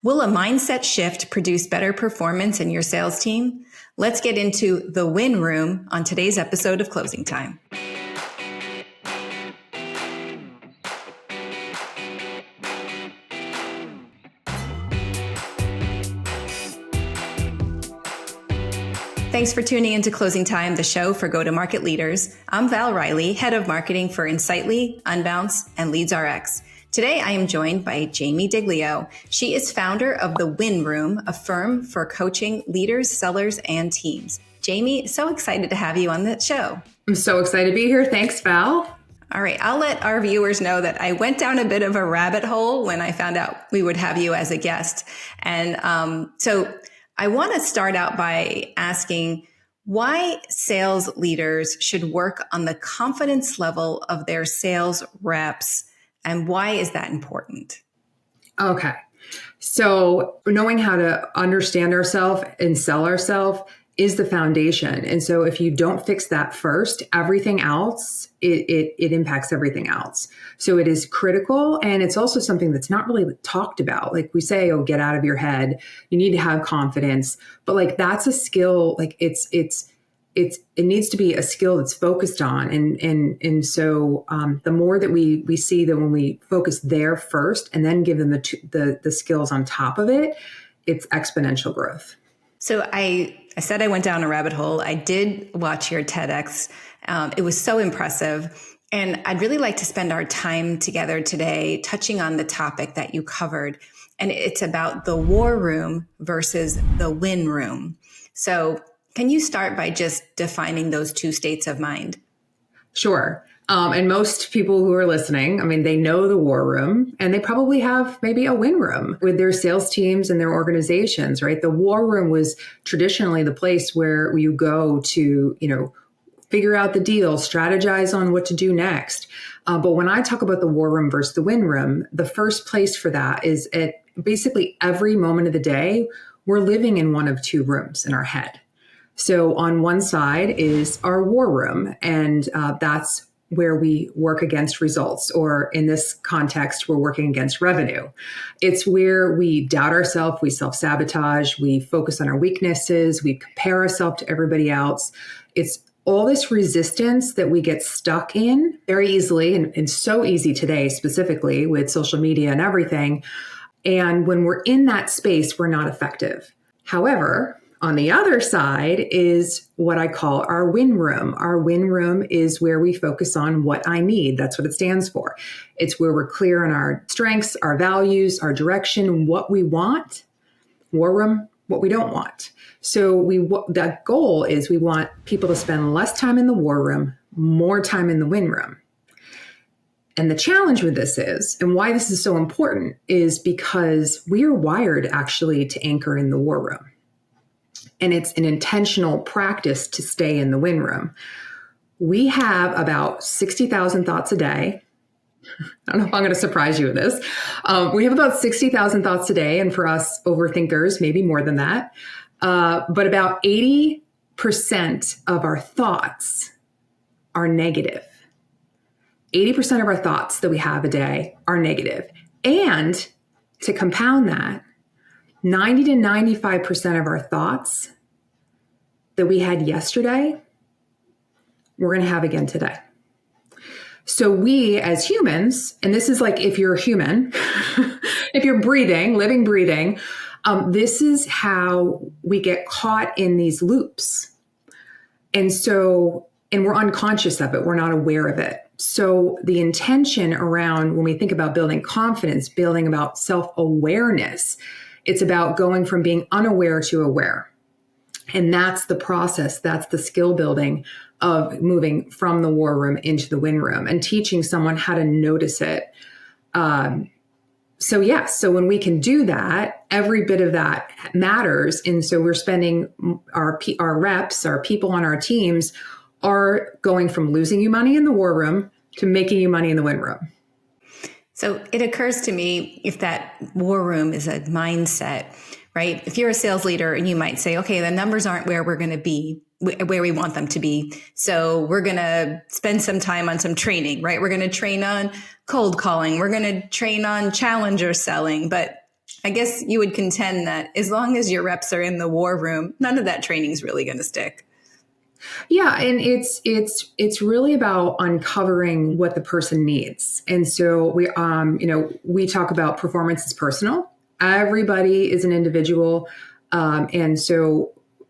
Will a mindset shift produce better performance in your sales team? Let's get into the win room on today's episode of Closing Time. Thanks for tuning into Closing Time, the show for go-to-market leaders. I'm Val Riley, head of marketing for Insightly, Unbounce, and LeadsRx. Today, I am joined by Jaime Diglio. She is founder of The Win Room, a firm for coaching leaders, sellers, and teams. Jaime, so excited to have you on the show. I'm so excited to be here. Thanks, Val. All right, I'll let our viewers know that I went down a bit of a rabbit hole when I found out we would have you as a guest. And so I want to start out by asking why sales leaders should work on the confidence level of their sales reps, and why is that important? Okay. So knowing how to understand ourselves and sell ourselves is the foundation. And so if you don't fix that first, everything else, it impacts everything else. So it is critical. And it's also something that's not really talked about. Like we say, oh, get out of your head. You need to have confidence. But like, that's a skill. Like it needs to be a skill that's focused on. And so the more that we see that when we focus there first and then give them the skills on top of it, it's exponential growth. So I said I went down a rabbit hole. I did watch your TEDx. It was so impressive. And I'd really like to spend our time together today touching on the topic that you covered. And it's about the war room versus the win room. So can you start by just defining those two states of mind? Sure. And most people who are listening, I mean, they know the war room and they probably have maybe a win room with their sales teams and their organizations, right? The war room was traditionally the place where you go to, figure out the deal, strategize on what to do next. But when I talk about the war room versus the win room, the first place for that is at basically every moment of the day, we're living in one of two rooms in our head. So on one side is our war room, and that's where we work against results, or in this context, we're working against revenue. It's where we doubt ourselves, we self-sabotage, we focus on our weaknesses, we compare ourselves to everybody else. It's all this resistance that we get stuck in very easily, and so easy today, specifically with social media and everything. And when we're in that space, we're not effective. However, on the other side is what I call our win room. Our win room is where we focus on what I need. That's what it stands for. It's where we're clear on our strengths, our values, our direction, what we want. War room, what we don't want. So that goal is we want people to spend less time in the war room, more time in the win room. And the challenge with this is, and why this is so important, is because we are wired actually to anchor in the war room. And it's an intentional practice to stay in the win room. We have about 60,000 thoughts a day. I don't know if I'm going to surprise you with this. We have about 60,000 thoughts a day. And for us overthinkers, maybe more than that. But about 80% of our thoughts are negative. 80% of our thoughts that we have a day are negative. And to compound that, 90 to 95% of our thoughts that we had yesterday, we're going to have again today. So we as humans, and this is like if you're a human, if you're breathing, living, breathing, this is how we get caught in these loops. And we're unconscious of it. We're not aware of it. So the intention around when we think about building confidence, building about self-awareness, it's about going from being unaware to aware. And that's the process. That's the skill building of moving from the war room into the win room and teaching someone how to notice it. So when we can do that, every bit of that matters. And so we're spending our reps, our people on our teams are going from losing you money in the war room to making you money in the win room. So it occurs to me, if that war room is a mindset, right? If you're a sales leader and you might say, okay, the numbers aren't where we're going to be, where we want them to be. So we're going to spend some time on some training, right? We're going to train on cold calling. We're going to train on challenger selling. But I guess you would contend that as long as your reps are in the war room, none of that training is really going to stick. Yeah, and it's really about uncovering what the person needs. And so we talk about performance is personal. Everybody is an individual, and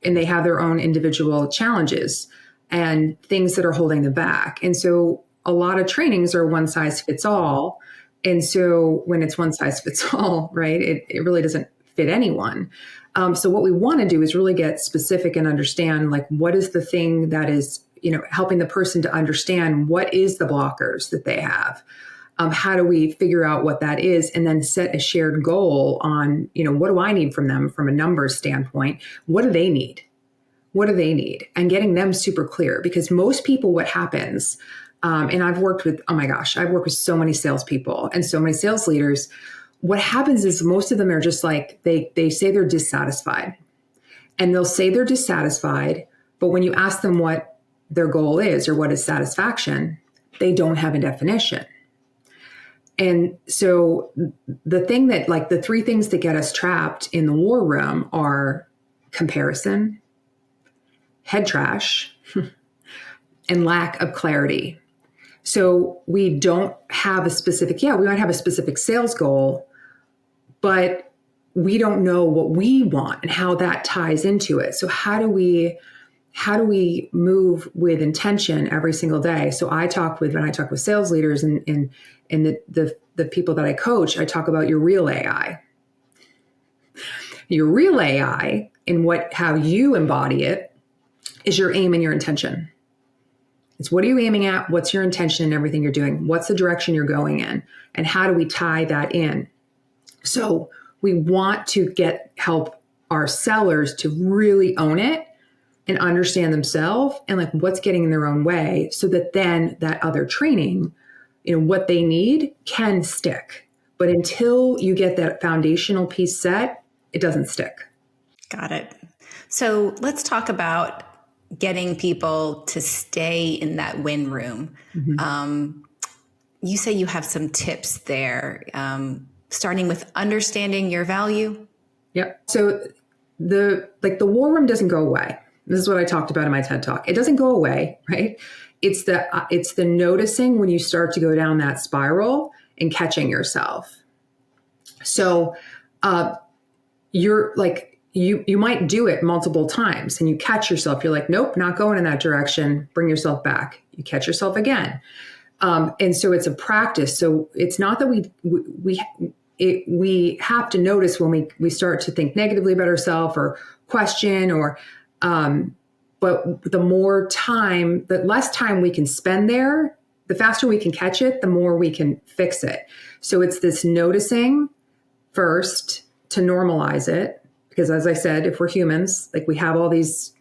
they have their own individual challenges and things that are holding them back. And so a lot of trainings are one size fits all. And so when it's one size fits all, right, it really doesn't fit anyone. So what we want to do is really get specific and understand, like, what is the thing that is, helping the person to understand what is the blockers that they have. How do we figure out what that is, and then set a shared goal on, what do I need from them from a numbers standpoint? What do they need? What do they need? And getting them super clear, because most people, what happens, and I've worked with so many salespeople and so many sales leaders. What happens is most of them are just like, they say they're dissatisfied, and they'll say they're dissatisfied, but when you ask them what their goal is or what is satisfaction, they don't have a definition. And so the thing that, like, the three things that get us trapped in the war room are comparison, head trash, and lack of clarity. So we don't have we might have a specific sales goal, but we don't know what we want and how that ties into it. So how do we move with intention every single day? So when I talk with sales leaders and the people that I coach, I talk about your real AI. Your real AI, and how you embody it, is your aim and your intention. It's what are you aiming at? What's your intention in everything you're doing? What's the direction you're going in? And how do we tie that in? So we want to help our sellers to really own it and understand themselves and, like, what's getting in their own way, so that then that other training, what they need, can stick. But until you get that foundational piece set, it doesn't stick. Got it. So let's talk about getting people to stay in that win room. Mm-hmm. You say you have some tips there, starting with understanding your value. Yep. So the war room doesn't go away. This is what I talked about in my TED Talk. It doesn't go away, right? It's the noticing when you start to go down that spiral and catching yourself. So you're like, you might do it multiple times and you catch yourself. You're like, nope, not going in that direction. Bring yourself back. You catch yourself again. And so it's a practice. So it's not that we have to notice when we start to think negatively about ourselves or question but the less time we can spend there, the faster we can catch it, the more we can fix it. So it's this noticing first to normalize it. Because as I said, if we're humans, like, we have all these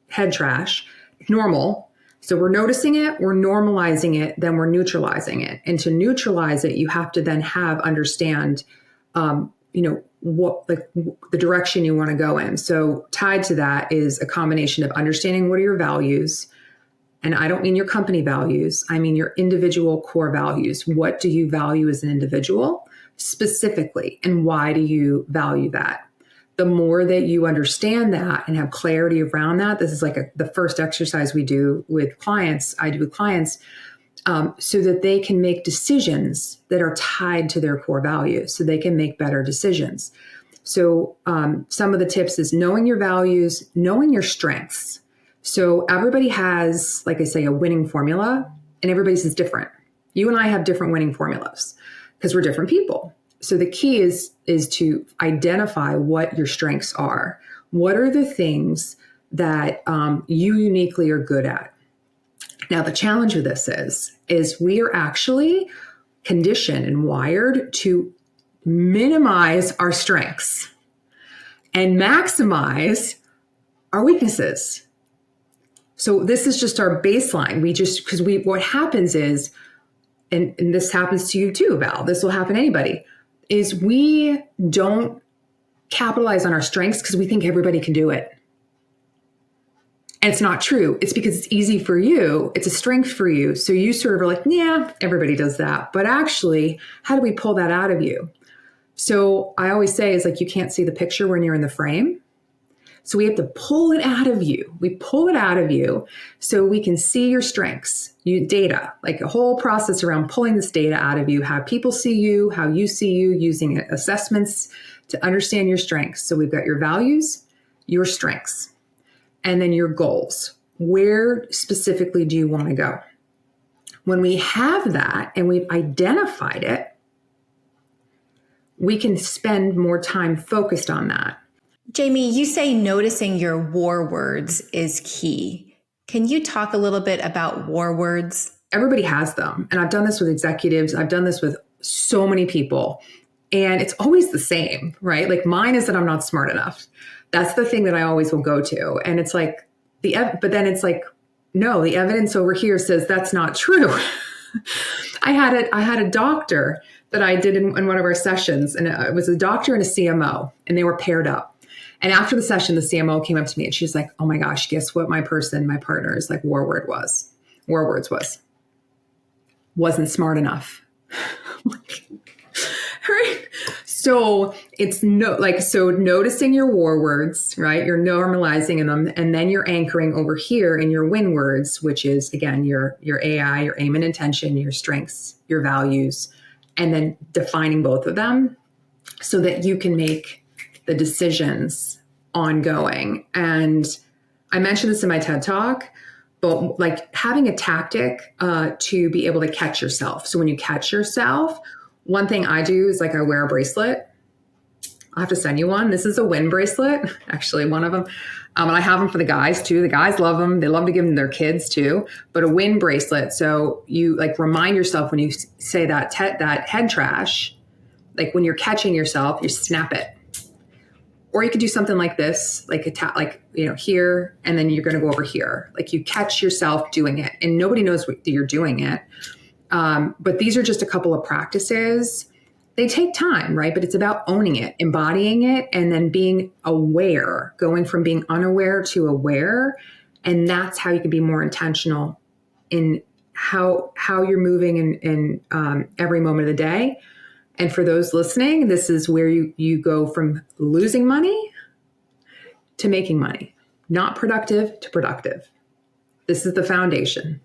head trash, normal. So we're noticing it, we're normalizing it, then we're neutralizing it. And to neutralize it, you have to then understand, what, like, the direction you want to go in. So tied to that is a combination of understanding what are your values. And I don't mean your company values. I mean your individual core values. What do you value as an individual specifically? And why do you value that? The more that you understand that and have clarity around that, this is like the first exercise I do with clients, so that they can make decisions that are tied to their core values, so they can make better decisions. So some of the tips is knowing your values, knowing your strengths. So everybody has, like I say, a winning formula, and everybody's is different. You and I have different winning formulas because we're different people. So the key is to identify what your strengths are. What are the things that you uniquely are good at? Now, the challenge with this is we are actually conditioned and wired to minimize our strengths and maximize our weaknesses. So this is just our baseline. What happens is, and this happens to you too, Val, this will happen to anybody, is we don't capitalize on our strengths because we think everybody can do it. And it's not true. It's because it's easy for you. It's a strength for you. So you sort of are like, yeah, everybody does that. But actually, how do we pull that out of you? So I always say is like, you can't see the picture when you're in the frame. So we have to pull it out of you. We pull it out of you so we can see your strengths, data, like a whole process around pulling this data out of you, how people see you, how you see you, using assessments to understand your strengths. So we've got your values, your strengths, and then your goals. Where specifically do you want to go? When we have that and we've identified it, we can spend more time focused on that. Jaime, you say noticing your war words is key. Can you talk a little bit about war words? Everybody has them. And I've done this with executives. I've done this with so many people. And it's always the same, right? Like mine is that I'm not smart enough. That's the thing that I always will go to. And it's like, but then it's like, no, the evidence over here says that's not true. I had a doctor that I did in one of our sessions, and it was a doctor and a CMO, and they were paired up. And after the session, the CMO came up to me and she's like, oh my gosh, guess what my partner's like war words was? Wasn't smart enough. Right? So it's so noticing your war words, right? You're normalizing them, and then you're anchoring over here in your win words, which is again, your AI, your aim and intention, your strengths, your values, and then defining both of them so that you can make the decisions ongoing. And I mentioned this in my TED Talk, but like having a tactic to be able to catch yourself. So when you catch yourself, one thing I do is like I wear a bracelet. I'll have to send you one. This is a win bracelet, actually one of them. And I have them for the guys too. The guys love them. They love to give them to their kids too, but a win bracelet. So you like remind yourself when you say that head trash, like when you're catching yourself, you snap it. Or you could do something like this, like here, and then you're going to go over here. Like you catch yourself doing it, and nobody knows what you're doing it. But these are just a couple of practices. They take time, right? But it's about owning it, embodying it, and then being aware, going from being unaware to aware. And that's how you can be more intentional in how you're moving in every moment of the day. And for those listening, this is where you go from losing money to making money, not productive to productive. This is the foundation.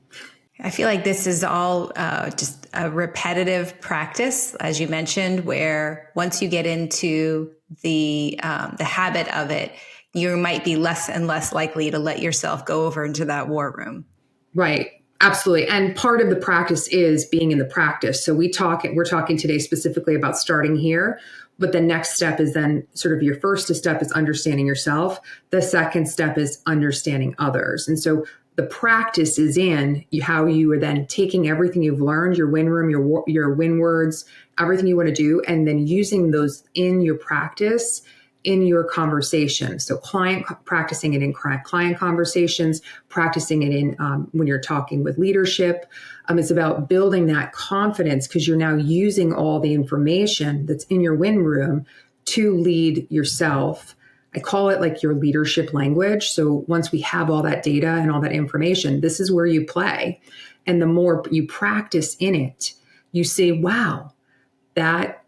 I feel like this is all just a repetitive practice, as you mentioned, where once you get into the habit of it, you might be less and less likely to let yourself go over into that war room. Right. Absolutely. And part of the practice is being in the practice. So we're talking today specifically about starting here, but the next step is then sort of your first step is understanding yourself. The second step is understanding others. And so the practice is in how you are then taking everything you've learned, your win room, your win words, everything you want to do, and then using those in your practice, in your conversation. So practicing it in client conversations, practicing it in when you're talking with leadership. It's about building that confidence because you're now using all the information that's in your win room to lead yourself. I call it like your leadership language. So once we have all that data and all that information, this is where you play. And the more you practice in it, you say, wow, that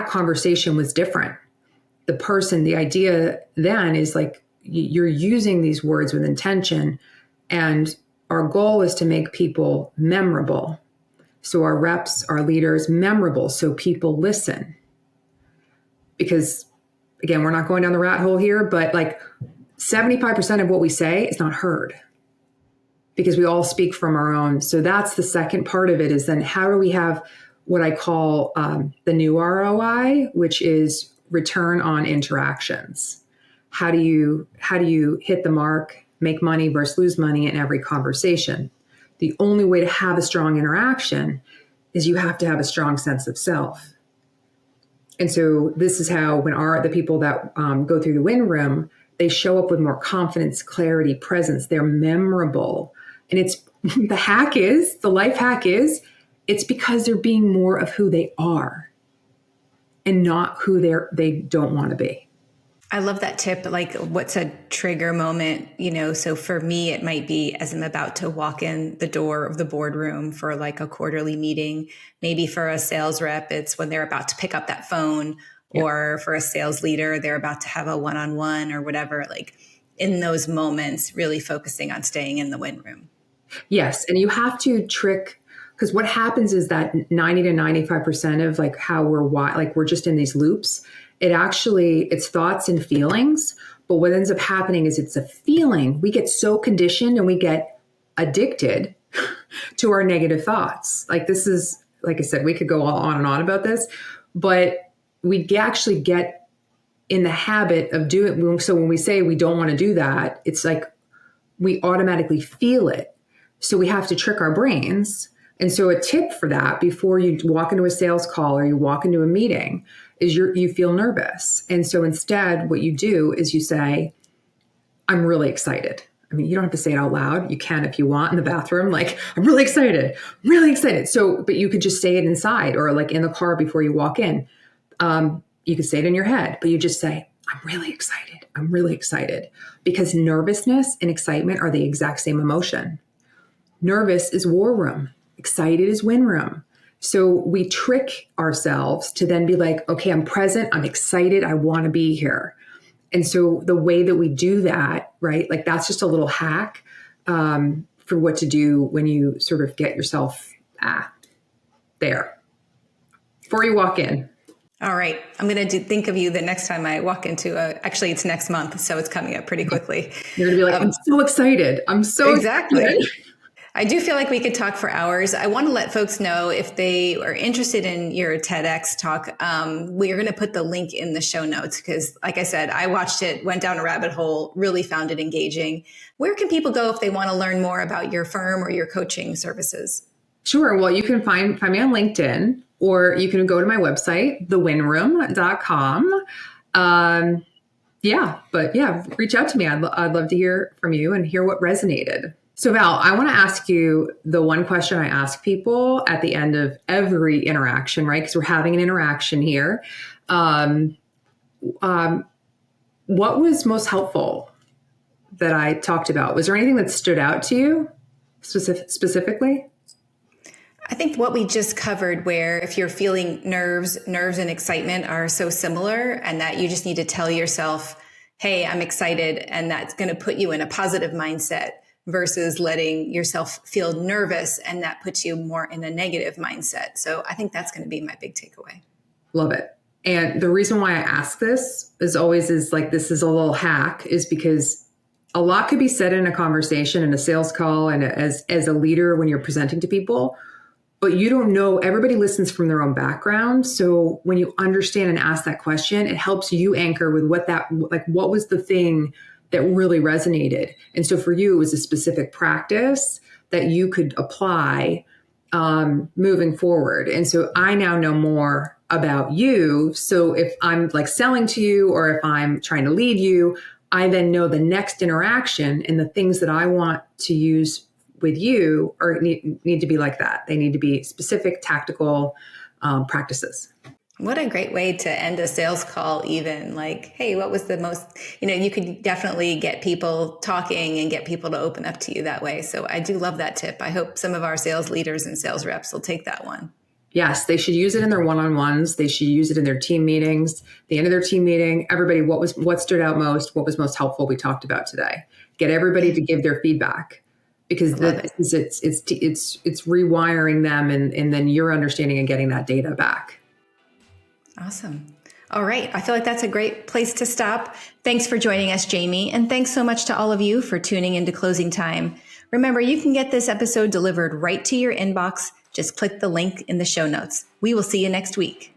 conversation was different. The idea then is like you're using these words with intention, and our goal is to make people memorable. So our reps, our leaders, memorable so people listen. Because again, we're not going down the rat hole here, but like 75% of what we say is not heard because we all speak from our own. So that's the second part of it is then how do we have what I call the new ROI, which is return on interactions. How do you hit the mark, make money versus lose money in every conversation? The only way to have a strong interaction is you have to have a strong sense of self. And so this is how when the people that go through the win room, they show up with more confidence, clarity, presence. They're memorable. And it's the life hack is, it's because they're being more of who they are and not who they don't want to be. I love that tip. Like, what's a trigger moment? So for me, it might be as I'm about to walk in the door of the boardroom for like a quarterly meeting. Maybe for a sales rep, it's when they're about to pick up that phone, Yeah. or for a sales leader, they're about to have a one-on-one or whatever. Like in those moments, really focusing on staying in the win room. Yes. And you have to trick, because what happens is that 90 to 95% of like how we're just in these loops. It's thoughts and feelings. But what ends up happening is it's a feeling. We get so conditioned and we get addicted to our negative thoughts. Like this is, like I said, we could go on and on about this, but actually get in the habit of doing. So when we say we don't want to do that, it's like we automatically feel it. So we have to trick our brains. And so a tip for that before you walk into a sales call or you walk into a meeting is you feel nervous. And so instead what you do is you say, I'm really excited. I mean, you don't have to say it out loud. You can if you want in the bathroom, like, I'm really excited, really excited. So, but you could just say it inside or like in the car before you walk in. You could say it in your head, but you just say, I'm really excited. I'm really excited, because nervousness and excitement are the exact same emotion. Nervous is war room. Excited is win room. So we trick ourselves to then be like, okay, I'm present. I'm excited. I want to be here. And so the way that we do that, right? Like that's just a little hack for what to do when you sort of get yourself there before you walk in. All right. I'm going to think of you the next time I walk into actually it's next month. So it's coming up pretty quickly. You're going to be like, I'm so excited. I'm so exactly. excited. I do feel like we could talk for hours. I want to let folks know if they are interested in your TEDx talk, we're going to put the link in the show notes because, like I said, I watched it, went down a rabbit hole, really found it engaging. Where can people go if they want to learn more about your firm or your coaching services? Sure. Well, you can find me on LinkedIn, or you can go to my website, thewinroom.com. Reach out to me. I'd love to hear from you and hear what resonated. So Val, I want to ask you the one question I ask people at the end of every interaction, right? Because we're having an interaction here. What was most helpful that I talked about? Was there anything that stood out to you specifically? I think what we just covered, where if you're feeling nerves and excitement are so similar, and that you just need to tell yourself, hey, I'm excited, and that's going to put you in a positive mindset versus letting yourself feel nervous, and that puts you more in a negative mindset. So I think that's going to be my big takeaway. Love it. And the reason why I ask this is like, this is a little hack, is because a lot could be said in a conversation, in a sales call, and as a leader when you're presenting to people, but you don't know, everybody listens from their own background. So when you understand and ask that question, it helps you anchor with what was the thing that really resonated. And so for you, it was a specific practice that you could apply moving forward. And so I now know more about you. So if I'm like selling to you, or if I'm trying to lead you, I then know the next interaction and the things that I want to use with you need to be like that. They need to be specific, tactical practices. What a great way to end a sales call, even like, hey, what was the most, you could definitely get people talking and get people to open up to you that way. So I do love that tip. I hope some of our sales leaders and sales reps will take that one. Yes, they should use it in their one-on-ones. They should use it in their team meetings. The end of their team meeting, everybody, what stood out most, what was most helpful we talked about today. Get everybody to give their feedback, because it's rewiring them, and then you're understanding and getting that data back. Awesome. All right. I feel like that's a great place to stop. Thanks for joining us, Jaime. And thanks so much to all of you for tuning into Closing Time. Remember, you can get this episode delivered right to your inbox. Just click the link in the show notes. We will see you next week.